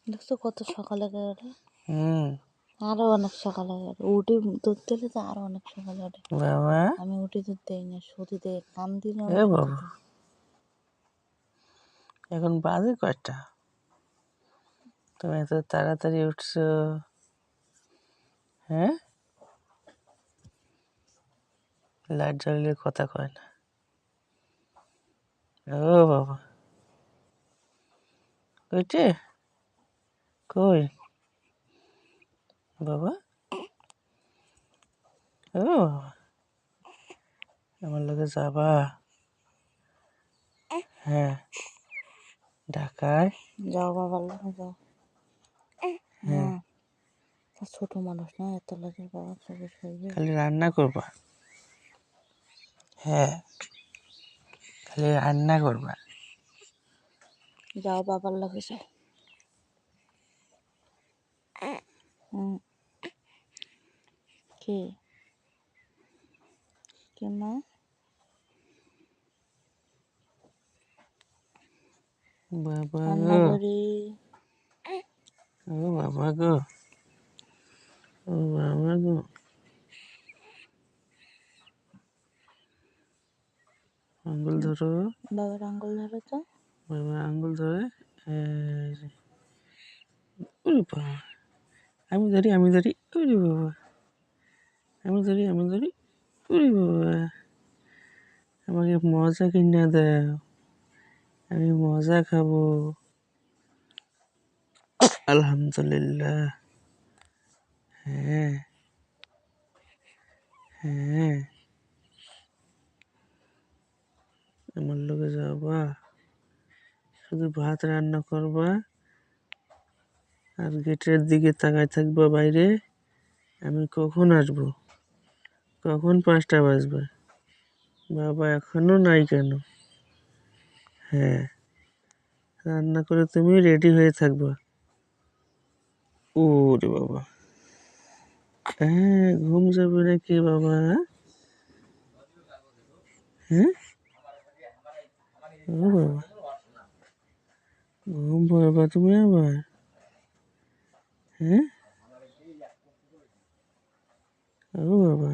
দেখছো কত সকালে গেলে, হুম আরো অনেক সকালে গেলে উঠে ধরতে হলে তো আরো অনেক সকালে ওঠে। বাবা আমি উঠে ধরতেই না, শুধু দিয়ে কান দিলেও এ না শুধু বাবা দিই। এখন বাজে কয়টা? তুমি এত তাড়াতাড়ি উঠছো? হ্যাঁ, লাইট জ্বললে কথা কয় না। ও বাবা, কইটে কই বাবা? ও বাবা, আমার লগে যাবা? হ্যাঁ, ঢাকায়। যাও বাবার লোকে যাও। হ্যাঁ, না, তা ছোট মানুষ না, এত লাগে বাবা চোখে সইবে। খালি রান্না করবা। হ্যাঁ, খালি রান্না করবা। যাও বাবার লোকে যাও। হুম, কে কে মা? বাবা রান্না গো, করি। ও বাবা গো, ও বাবা গো, আঙ্গুল ধরো। বাবার আঙ্গুল ধরো তো। বাবা আঙ্গুল ধরে। এই যে, ওরে বাবা, আমি ধরি আমি ধরি। ওরে বাবা, আমি ধরি আমি ধরি। ওরে বাবা, আমাকে মজা কিনা দাও, আমি মজা খাবো। আলহামদুলিল্লাহ। হ্যাঁ হ্যাঁ, আমার লোকে যাবা, শুধু ভাত রান্না করবা আর গেটের দিকে তাকায় থাকবা বাইরে। আমি কখন আসবো, কখন 5টা বাজবে? বাবা এখনো নাই কেন? হ্যাঁ, রান্না করে তুমি রেডি হয়ে থাকবা। ওরে বাবা, হ্যাঁ ঘুম যাবে নাকি বাবা? হ্যাঁ, ও বাবা, ঘুম পাড়বা তুমি আবার? হ্যাঁ, ও বাবা।